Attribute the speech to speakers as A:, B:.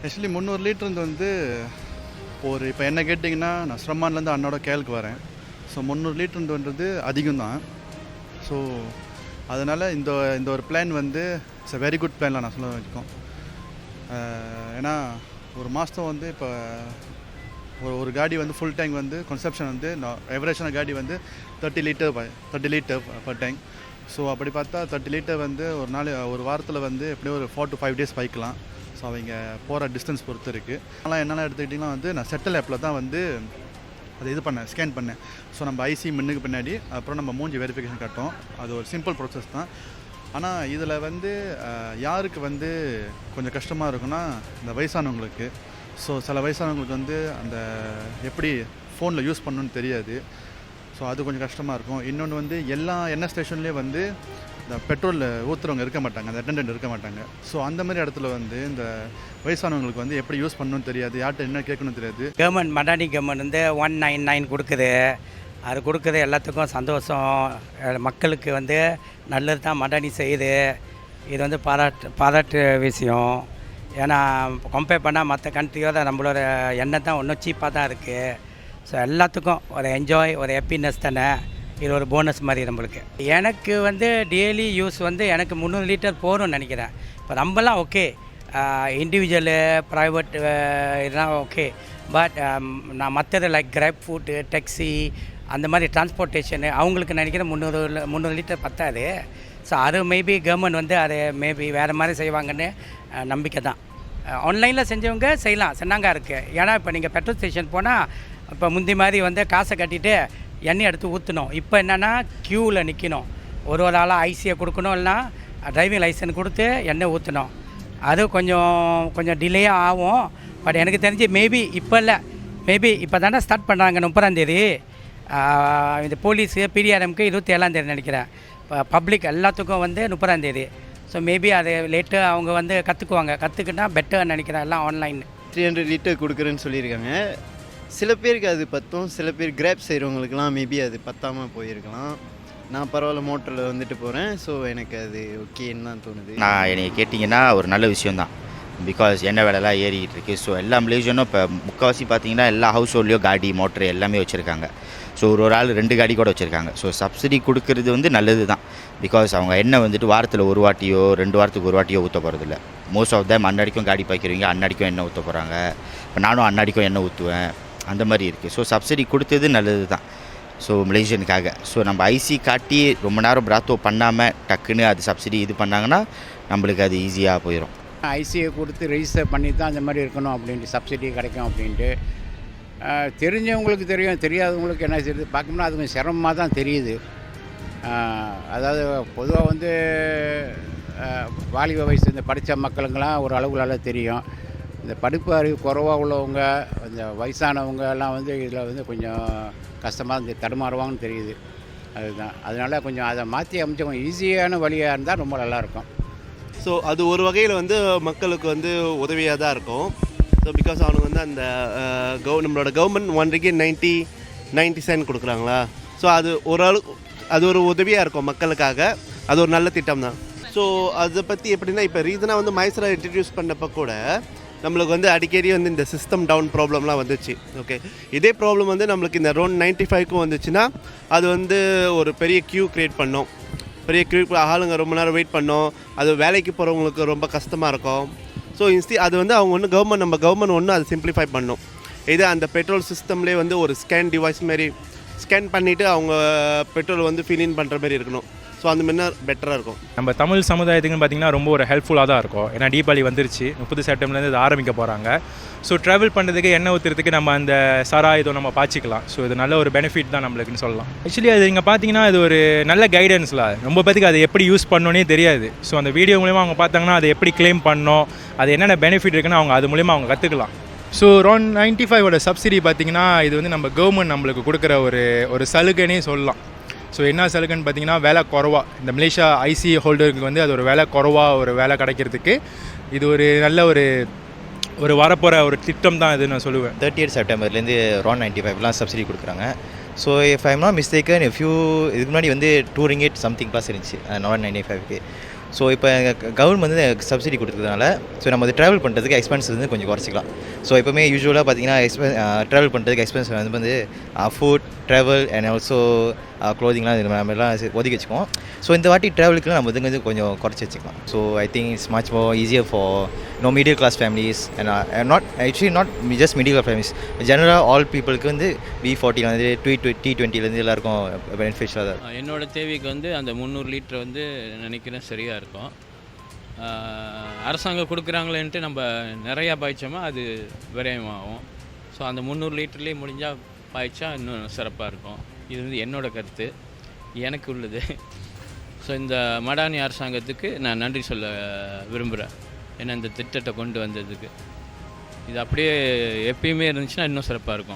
A: Actually 300 litre வந்து இப்போ என்ன கேட்டிங்கன்னா நான் ஸ்ரம்மான்லேருந்து அண்ணோட கேளுக்கு வரேன். ஸோ 300 லிட்டர்ன்றது அதிகம் தான். ஸோ அதனால் இந்த இந்த ஒரு பிளான் வந்து இட்ஸ் வெரி குட் பிளான்லாம் நான் சொல்ல வச்சுக்கோம். ஏன்னா ஒரு மாதம் வந்து இப்போ ஒரு காடி வந்து ஃபுல் டேங்க் வந்து கன்சப்ஷன் வந்து எவரேஜான காடி வந்து 30 லிட்டர் பர் டேங்க். ஸோ அப்படி பார்த்தா 30 லிட்டர் வந்து ஒரு வாரத்தில் வந்து எப்படியும் ஒரு 4 to 5 days பைக்கலாம். ஸோ அவங்க போகிற டிஸ்டன்ஸ் பொறுத்து இருக்குது. அதனால் என்னென்ன எடுத்துக்கிட்டிங்கன்னா வந்து நான் செட்டில் ஆப்பில் தான் வந்து அது ஸ்கேன் பண்ணேன். ஸோ நம்ம ஐசி மின்னுக்கு பின்னாடி அப்புறம் நம்ம மூஞ்சி வெரிஃபிகேஷன் கட்டோம். அது ஒரு சிம்பிள் ப்ராசஸ் தான். ஆனால் இதில் வந்து யாருக்கு வந்து கொஞ்சம் கஷ்டமாக இருக்குன்னா இந்த வயசானவங்களுக்கு. ஸோ சில வயசானவங்களுக்கு வந்து அந்த எப்படி ஃபோனில் யூஸ் பண்ணணுன்னு தெரியாது. ஸோ அது கொஞ்சம் கஷ்டமாக இருக்கும். இன்னொன்று வந்து எல்லா எண்ணெய் ஸ்டேஷன்லேயும் வந்து இந்த பெட்ரோலில் ஊற்றுறவங்க இருக்க மாட்டாங்க, அந்த அட்டெண்டன்ட் இருக்க மாட்டாங்க. ஸோ அந்த மாதிரி இடத்துல வந்து இந்த வயசானவங்களுக்கு வந்து எப்படி யூஸ் பண்ணணும்னு தெரியாது, யார்கிட்ட என்ன கேட்கணும்னு தெரியாது.
B: கவர்மெண்ட் மடானி கவர்மெண்ட் வந்து 199 கொடுக்குது. அது கொடுக்குறது எல்லாத்துக்கும் சந்தோஷம். மக்களுக்கு வந்து நல்லது தான் மடானி செய்யுது. இது வந்து பாராட்டு விஷயம். ஏன்னா கம்பேர் பண்ணால் மற்ற கண்ட்ரியோட நம்மளோட எண்ணெய் தான் இன்னும் சீப்பாக தான் இருக்குது. ஸோ எல்லாத்துக்கும் ஒரு என்ஜாய், ஒரு ஹாப்பினஸ் தானே. இது ஒரு போனஸ் மாதிரி நம்மளுக்கு. எனக்கு வந்து டெய்லி யூஸ் வந்து எனக்கு 300 லிட்டர் போகிறோம்னு நினைக்கிறேன். இப்போ நம்மலாம் ஓகே, இண்டிவிஜுவலு ப்ரைவேட் இதெல்லாம் ஓகே. பட் நான் மற்றது லைக் கிராப் ஃபுட்டு, டேக்ஸி அந்த மாதிரி டிரான்ஸ்போர்ட்டேஷனு அவங்களுக்கு நினைக்கிறேன் 300 லிட்டர் பத்தாது. ஸோ அது மேபி கவர்மெண்ட் வந்து அதை மேபி வேறு மாதிரி செய்வாங்கன்னு நம்பிக்கை தான். ஆன்லைனில் செஞ்சவங்க செய்யலாம், சொன்னாங்க இருக்குது. ஏன்னா இப்போ நீங்கள் பெட்ரோல் ஸ்டேஷன் போனால் இப்போ முந்தி மாதிரி வந்து காசை கட்டிட்டு எண்ணெய் எடுத்து ஊற்றணும். இப்போ என்னென்னா க்யூவில் நிற்கணும், ஒரு ஆளாக ஐசியை கொடுக்கணும், இல்லைனா டிரைவிங் லைசன்ஸ் கொடுத்து எண்ணெய் ஊற்றணும். அது கொஞ்சம் டிலேயாக ஆகும். பட் எனக்கு தெரிஞ்சு மேபி இப்போ இல்லை, மேபி இப்போ தானே ஸ்டார்ட் பண்ணுறாங்க 30ஆந்தேதி. இந்த போலீஸு பிடிஆர்எம்க்கு 27ஆந்தேதி நினைக்கிறேன். இப்போ பப்ளிக் எல்லாத்துக்கும் வந்து 30ஆந்தேதி. ஸோ மேபி அது லேட்டாக அவங்க வந்து கற்றுக்கிட்டா பெட்டர்னு நினைக்கிறேன். எல்லாம் ஆன்லைன்
C: 300 லிட்டர் கொடுக்குறேன்னு சொல்லியிருக்காங்க. சில பேருக்கு அது பத்தும், சில பேர் கிராப் செய்கிறவங்களுக்குலாம் மேபி அது பத்தாமல் போயிருக்கலாம். நான் பரவாயில்ல மோட்டரில் வந்துட்டு போகிறேன். ஸோ எனக்கு அது ஓகேன்னு தான் தோணுது.
D: நான் என்னை கேட்டிங்கன்னா ஒரு நல்ல விஷயந்தான். பிகாஸ் எண்ணெய் விலைலாம் ஏறிக்கிட்டு இருக்குது. ஸோ எல்லா மலேசியனும் இப்போ முக்கால்வாசி பார்த்தீங்கன்னா எல்லா ஹவுஸ் ஹோல்ட்லேயும் காடி மோட்ரு எல்லாமே வச்சுருக்காங்க. ஸோ ஒரு ஆள் 2 காடி கூட வச்சுருக்காங்க. ஸோ சப்சிடி கொடுக்கறது வந்து நல்லது தான். பிகாஸ் அவங்க எண்ணெய் வந்துட்டு வாரத்தில் ஒரு வாட்டியோ 2 வாரத்துக்கு ஒரு வாட்டியோ ஊற்ற போகிறதில்ல. மோஸ்ட் ஆஃப் தேம் அன்னடிக்கும் காடி பாய்க்கிறவங்க அன்னடிக்கும் எண்ணெய் ஊற்ற போகிறாங்க. இப்போ நானும் அன்னடிக்கும் எண்ணெய் ஊற்றுவேன், அந்த மாதிரி இருக்குது. ஸோ சப்சிடி கொடுத்தது நல்லது தான் ஸோ மலேசியனுக்காக. ஸோ நம்ம ஐசி காட்டி ரொம்ப நேரம் பிராத்தோ பண்ணாமல் டக்குன்னு அது சப்சிடி இது பண்ணாங்கன்னா நம்மளுக்கு அது ஈஸியாக போயிடும்.
E: ஐசியை கொடுத்து ரெஜிஸ்டர் பண்ணி தான் அந்த மாதிரி இருக்கணும் அப்படின்ட்டு, சப்சிடி கிடைக்கும் அப்படின்ட்டு தெரிஞ்சவங்களுக்கு தெரியும். தெரியாதவங்களுக்கு என்ன செய்யுது பார்க்கணும்னா அது கொஞ்சம் சிரமமாக தான் தெரியுது. அதாவது பொதுவாக வந்து வாலிப வயசு இந்த படித்த மக்களுங்களாம் ஒரு அளவுகளால தெரியும். இந்த படிப்பு அறிவு குறைவாக உள்ளவங்க, இந்த வயசானவங்க எல்லாம் வந்து இதில் வந்து கொஞ்சம் கஷ்டமாக தடுமாறுவாங்கன்னு தெரியுது. அதுதான், அதனால் கொஞ்சம் அதை மாற்றி அமைச்ச கொஞ்சம் ஈஸியான வழியாக இருந்தால் ரொம்ப நல்லாயிருக்கும்.
F: ஸோ அது ஒரு வகையில் வந்து மக்களுக்கு வந்து உதவியாக தான் இருக்கும். ஸோ பிகாஸ் அவனுக்கு வந்து அந்த நம்மளோட கவர்மெண்ட் 1 ringgit 90 cent கொடுக்குறாங்களா. ஸோ அது ஒரு உதவியாக இருக்கும் மக்களுக்காக. அது ஒரு நல்ல திட்டம் தான். ஸோ அதை பற்றி எப்படின்னா இப்போ ரீசனாக வந்து மைசரா இன்ட்ரடியூஸ் பண்ணப்போ கூட நம்மளுக்கு வந்து அடிக்கடி வந்து இந்த சிஸ்டம் டவுன் ப்ராப்ளம்லாம் வந்துச்சு. ஓகே, இதே ப்ராப்ளம் வந்து நம்மளுக்கு இந்த அரௌண்ட் 95க்கும் வந்துச்சுன்னா அது வந்து ஒரு பெரிய க்யூ க்ரியேட் பண்ணோம். பெரிய க்யூ ஆளுங்க ரொம்ப நேரம் வெயிட் பண்ணோம். அது வேலைக்கு போகிறவங்களுக்கு ரொம்ப கஷ்டமாக இருக்கும். ஸோ அது வந்து அவங்க நம்ம கவர்மெண்ட் ஒன்று அதை சிம்பிளிஃபை பண்ணோம். இது அந்த பெட்ரோல் சிஸ்டம்லேயே வந்து ஒரு ஸ்கேன் டிவைஸ் மாரி ஸ்கேன் பண்ணிவிட்டு அவங்க பெட்ரோல் வந்து ஃபில்இன் பண்ணுற மாதிரி இருக்கணும். ஸோ அந்த மாதிரி பெட்டராக இருக்கும்.
G: நம்ம தமிழ் சமுதாயத்துக்குன்னு பார்த்திங்கன்னா ரொம்ப ஒரு ஹெல்ப்ஃபுல்லாக தான் இருக்கும். ஏன்னா தீபாவளி வந்துருச்சு, 30 செப்டம்பர்லேருந்து இது ஆரம்பிக்க போகிறாங்க. ஸோ ட்ராவல் பண்ணுறதுக்கு எண்ணெய் ஊற்றுறதுக்கு நம்ம அந்த இதோ நம்ம பாய்ச்சிக்கலாம். ஸோ இது நல்ல ஒரு பெனிஃபிட் தான் நம்மளுக்குன்னு சொல்லலாம். ஆக்சுவலி அது நீங்கள் பார்த்தீங்கன்னா அது ஒரு நல்ல கைடன்ஸில் ரொம்ப பேருக்கு அதை எப்படி யூஸ் பண்ணோன்னே தெரியாது. ஸோ அந்த வீடியோ மூலிமா அவங்க பார்த்தாங்கன்னா அதை எப்படி கிளைம் பண்ணோம், அது என்னென்ன பெனிஃபிட் இருக்குன்னு அவங்க அது மூலிமா அவங்க கற்றுக்கலாம். ஸோ அரௌண்ட் 95ஓட சப்சிடி பார்த்திங்கன்னா இது வந்து நம்ம கவர்மெண்ட் நம்மளுக்கு கொடுக்குற ஒரு சலுகைனே சொல்லலாம். ஸோ என்ன சலுகைன்னு பார்த்தீங்கன்னா வேலை குறவா, இந்த மலேசியா ஐசி ஹோல்டருக்கு வந்து அது ஒரு வேலை குறவா ஒரு வேலை கிடைக்கிறதுக்கு இது ஒரு நல்ல ஒரு வரப்போகிற ஒரு திட்டம் தான் இது நான் சொல்லுவேன்.
D: 30 செப்டம்பர்லேருந்து அரௌண்ட் 95லாம் சப்சிடி கொடுக்குறாங்க. So if I'm not mistaken இதுக்கு முன்னாடி வந்து 2 ringgit சம்திங் ப்ளஸ் இருந்துச்சு 95க்கு.
H: ஸோ இப்போ கவர்மெண்ட் வந்து சப்சிடி கொடுத்ததுனால ஸோ நம்ம வந்து ட்ராவல் பண்ணுறதுக்கு எக்ஸ்பென்ஸ் வந்து கொஞ்சம் குறைச்சிக்கலாம். ஸோ எப்போவுமே யூஸ்வலாக பார்த்தீங்கன்னா ட்ராவல் பண்ணுறதுக்கு எக்ஸ்பென்ஸ் வந்து ஃபுட் ட்ராவல் அண்ட் ஆல்சோ க்ளோதிங்லாம் இது நம்மலாம் ஒதுக்கி வச்சுக்குவோம். ஸோ இந்த வாட்டி ட்ராவலுக்குலாம் நம்ம வந்து கொஞ்சம் குறைச்சி வச்சுக்கலாம். So I think it's much more easier for middle class families and not just middle class families, ஜெனரலாக ஆல் பீப்புளுக்கு வந்து V40 வந்து T20 எல்லாருக்கும் பெனிஃபிஷியலாக தான் இருக்கும்.
I: என்னோடய தேவைக்கு வந்து அந்த 300 லிட்டர் வந்து நினைக்கிறேன் சரியாக இருக்கும். அரசாங்கம் கொடுக்குறாங்களேன்ட்டு நம்ம நிறையா பாய்ச்சோமா அது விரயமாகும். ஸோ அந்த 300 லிட்டர்லேயே முடிஞ்சால் பாய்ச்சா இன்னும் சிறப்பாக இருக்கும். இது வந்து என்னோடய கருத்து, எனக்கு உள்ளது. ஸோ இந்த மடானி அரசாங்கத்துக்கு நான் நன்றி சொல்ல விரும்புகிறேன். ஏன்னா இந்த திட்டத்தை கொண்டு வந்ததுக்கு இது அப்படியே எப்பயுமே இருந்துச்சுன்னா இன்னும் சிறப்பாக இருக்கும்.